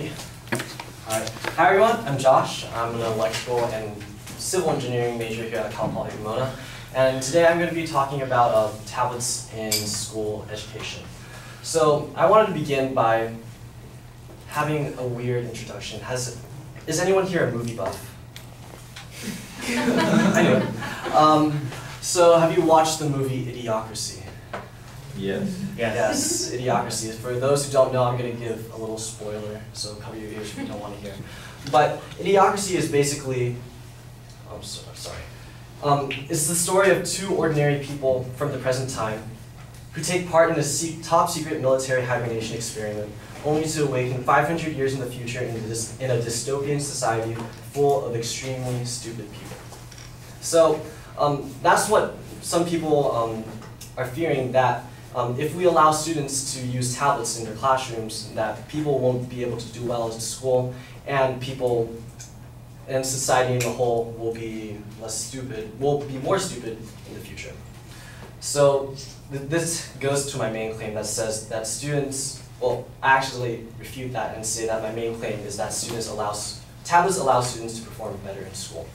Ready? Alright. Hi everyone, I'm Josh. I'm an electrical and civil engineering major here at Cal Poly Pomona. And today I'm going to be talking about tablets in school education. So I wanted to begin by having a weird introduction. Is anyone here a movie buff? Anyway, so have you watched the movie Idiocracy? Yes. Yes, Idiocracy. For those who don't know, I'm going to give a little spoiler, so cover your ears if you don't want to hear. But Idiocracy is basically, it's the story of two ordinary people from the present time who take part in a top secret military hibernation experiment, only to awaken 500 years in the future in a dystopian society full of extremely stupid people. So that's what some people are fearing, that if we allow students to use tablets in their classrooms, that people won't be able to do well at school, and people and society in the whole will be more stupid in the future. So this goes to my main claim that says that students, well, I actually refute that and say that my main claim is that tablets allow students to perform better in school.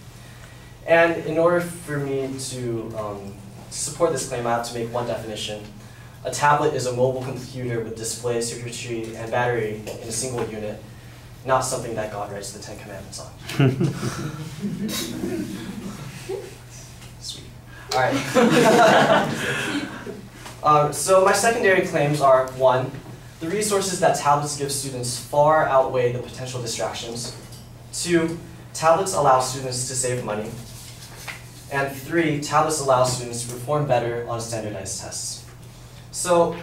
And in order for me to support this claim, I have to make one definition. A tablet is a mobile computer with display, circuitry, and battery in a single unit, not something that God writes the Ten Commandments on. Sweet. All right. So my secondary claims are: 1, the resources that tablets give students far outweigh the potential distractions. 2, tablets allow students to save money. And 3, tablets allow students to perform better on standardized tests. So,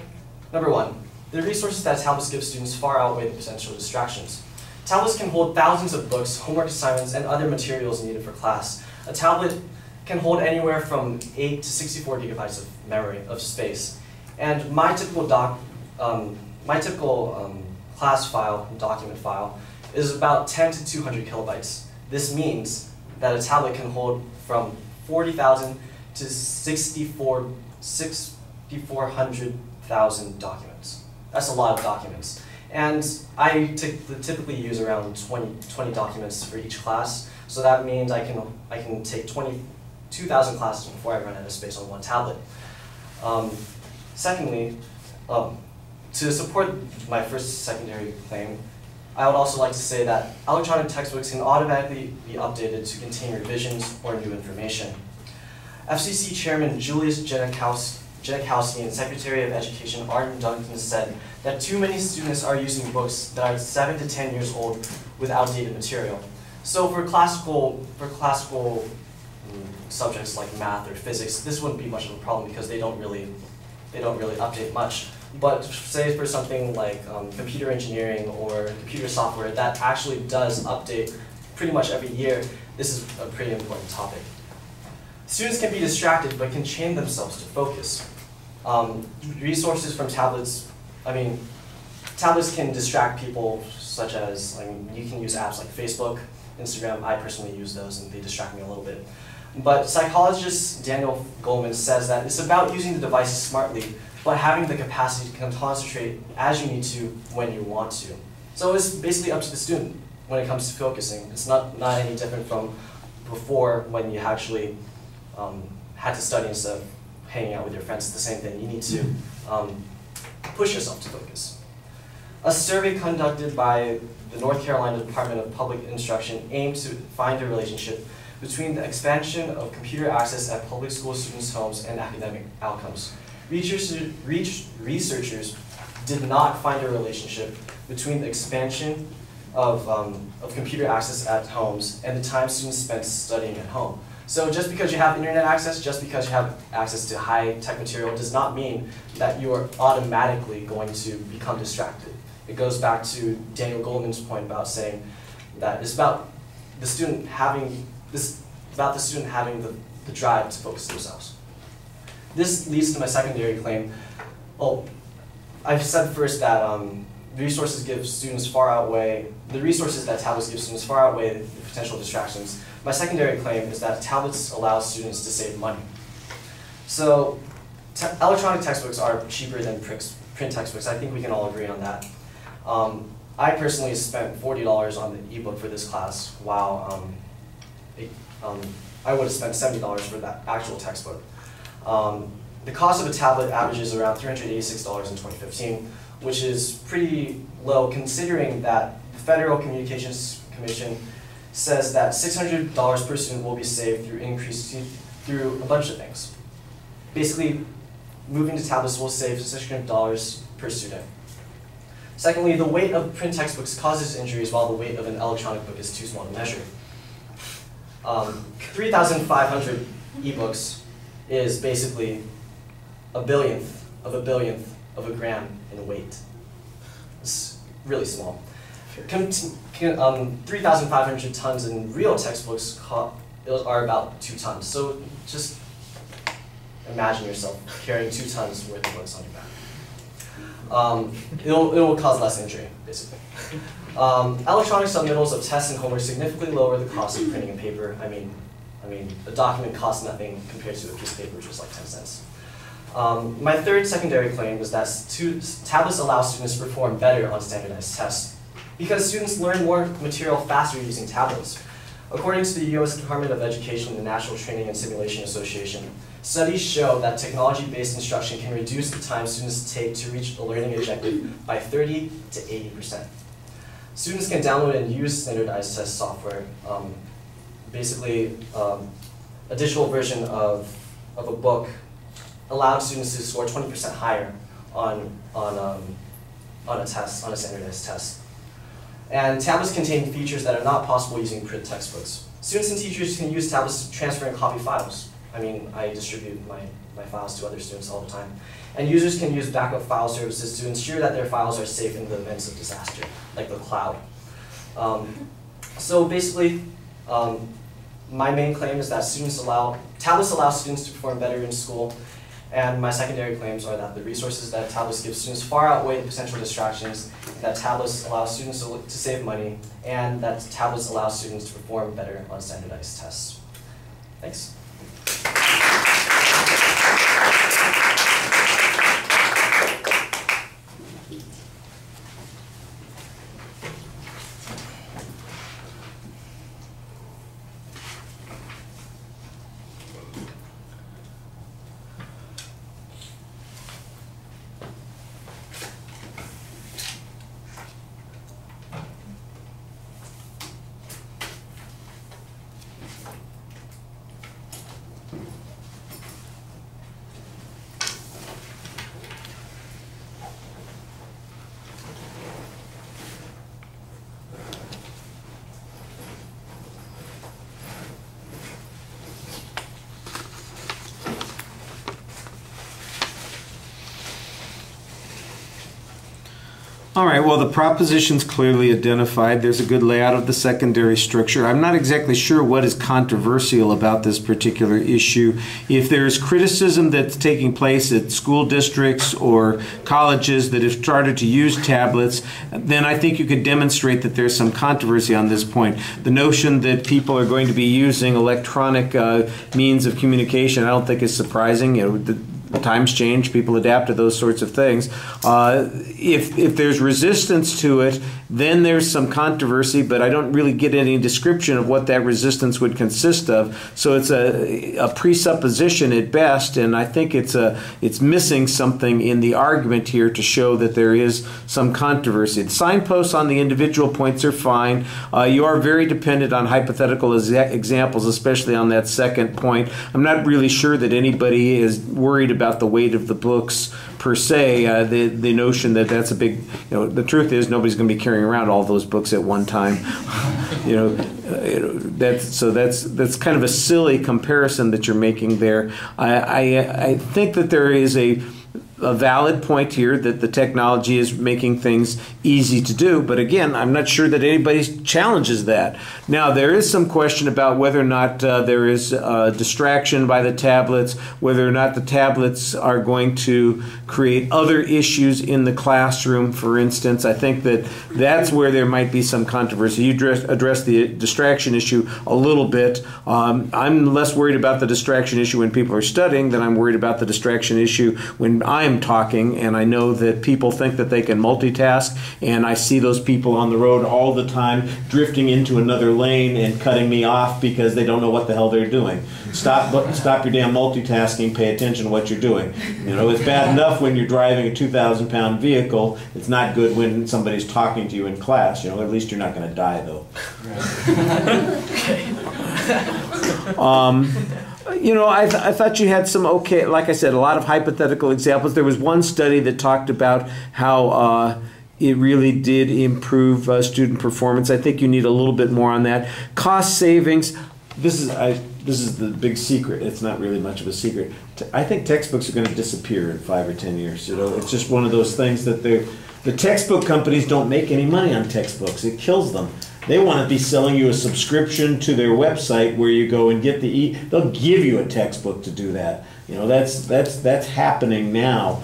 number 1, the resources that tablets give students far outweigh the potential distractions. Tablets can hold thousands of books, homework assignments, and other materials needed for class. A tablet can hold anywhere from 8 to 64 gigabytes of memory, of space. And my typical class file, document file, is about 10 to 200 kilobytes. This means that a tablet can hold from 40,000 to 6,400,000 documents. That's a lot of documents. And I typically use around 20 documents for each class. So that means I can take 2,000 classes before I run out of space on one tablet. Secondly, to support my first secondary claim, I would also like to say that electronic textbooks can automatically be updated to contain revisions or new information. FCC Chairman Julius Genachowski and Secretary of Education Arden Duncan said that too many students are using books that are 7 to 10 years old with outdated material. So for classical subjects like math or physics, this wouldn't be much of a problem because they don't really update much. But say for something like computer engineering or computer software that actually does update pretty much every year, this is a pretty important topic. Students can be distracted but can train themselves to focus. Resources from tablets, tablets can distract people, such as, you can use apps like Facebook, Instagram. I personally use those and they distract me a little bit. But psychologist Daniel Goleman says that it's about using the devices smartly, but having the capacity to concentrate as you need to when you want to. So it's basically up to the student when it comes to focusing. It's not any different from before when you actually had to study instead of hanging out with your friends. It's the same thing. You need to push yourself to focus. A survey conducted by the North Carolina Department of Public Instruction aimed to find a relationship between the expansion of computer access at public school students' homes and academic outcomes. Researchers did not find a relationship between the expansion of computer access at homes and the time students spent studying at home. So just because you have internet access, just because you have access to high-tech material, does not mean that you are automatically going to become distracted. It goes back to Daniel Goleman's point about saying that it's about the student having the drive to focus themselves. This leads to my secondary claim. Well, I've said first that the resources that tablets give students far outweigh the potential distractions. My secondary claim is that tablets allow students to save money. So electronic textbooks are cheaper than print textbooks. I think we can all agree on that. I personally spent $40 on the ebook for this class, while I would have spent $70 for that actual textbook. The cost of a tablet averages around $386 in 2015, which is pretty low considering that the Federal Communications Commission says that $600 per student will be saved through a bunch of things. Basically, moving to tablets will save $600 per student. Secondly, the weight of print textbooks causes injuries while the weight of an electronic book is too small to measure. 3,500 ebooks is basically a billionth of a gram in weight. It's really small. 3,500 tons in real textbooks are about 2 tons. So just imagine yourself carrying 2 tons worth of books on your back. It will cause less injury, basically. Electronic submittals of tests and homework significantly lower the cost of printing and paper. I mean, a document costs nothing compared to a piece of paper, which was like 10 cents. My third secondary claim is that tablets allow students to perform better on standardized tests because students learn more material faster using tablets. According to the U.S. Department of Education and the National Training and Simulation Association, studies show that technology-based instruction can reduce the time students take to reach a learning objective by 30 to 80%. Students can download and use standardized test software, basically a digital version of a book allowed students to score 20% higher on a test, on a standardized test. And tablets contain features that are not possible using print textbooks. Students and teachers can use tablets to transfer and copy files. I mean, I distribute my files to other students all the time. And users can use backup file services to ensure that their files are safe in the events of disaster, like the cloud. So basically, my main claim is that tablets allow students to perform better in school. And my secondary claims are that the resources that tablets give students far outweigh the potential distractions, that tablets allow students to save money, and that tablets allow students to perform better on standardized tests. Thanks. All right, well, the proposition's clearly identified. There's a good layout of the secondary structure. I'm not exactly sure what is controversial about this particular issue. If there's criticism that's taking place at school districts or colleges that have started to use tablets, then I think you could demonstrate that there's some controversy on this point. The notion that people are going to be using electronic means of communication, I don't think is surprising. You know, times change, people adapt to those sorts of things. If there's resistance to it, then there's some controversy, but I don't really get any description of what that resistance would consist of. So it's a presupposition at best, and I think it's missing something in the argument here to show that there is some controversy. The signposts on the individual points are fine. You are very dependent on hypothetical examples, especially on that second point. I'm not really sure that anybody is worried about the weight of the books per se. The notion that that's a big, the truth is nobody's going to be carrying around all those books at one time. That's kind of a silly comparison that you're making there. I think that there is a valid point here that the technology is making things easy to do, but again, I'm not sure that anybody challenges that. Now, there is some question about whether or not there is distraction by the tablets, whether or not the tablets are going to create other issues in the classroom, for instance. I think that that's where there might be some controversy. You addressed the distraction issue a little bit. I'm less worried about the distraction issue when people are studying than I'm worried about the distraction issue when I'm am talking, and I know that people think that they can multitask, and I see those people on the road all the time drifting into another lane and cutting me off because they don't know what the hell they're doing. Stop your damn multitasking, pay attention to what you're doing. You know, it's bad enough when you're driving a 2,000-pound vehicle. It's not good when somebody's talking to you in class. You know, at least you're not going to die, though. You know, I thought you had some okay, like I said, a lot of hypothetical examples. There was one study that talked about how it really did improve student performance. I think you need a little bit more on that. Cost savings. This is the big secret. It's not really much of a secret. I think textbooks are going to disappear in 5 or 10 years. You know, it's just one of those things that the textbook companies don't make any money on textbooks. It kills them. They want to be selling you a subscription to their website where you go and get they'll give you a textbook to do that. You know, that's happening now.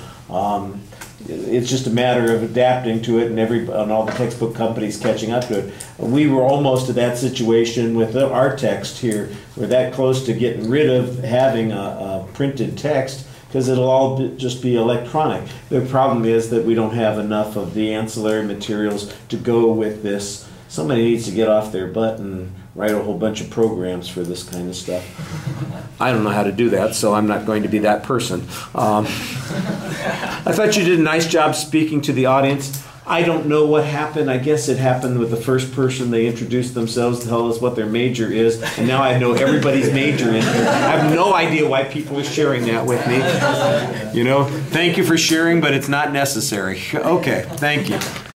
It's just a matter of adapting to it, and all the textbook companies catching up to it. We were almost to that situation with our text here. We're that close to getting rid of having a printed text because it'll all just be electronic. The problem is that we don't have enough of the ancillary materials to go with this. Somebody needs to get off their butt and write a whole bunch of programs for this kind of stuff. I don't know how to do that, so I'm not going to be that person. I thought you did a nice job speaking to the audience. I don't know what happened. I guess it happened with the first person. They introduced themselves to tell us what their major is, and now I know everybody's major in here. I have no idea why people are sharing that with me. You know, thank you for sharing, but it's not necessary. Okay, thank you.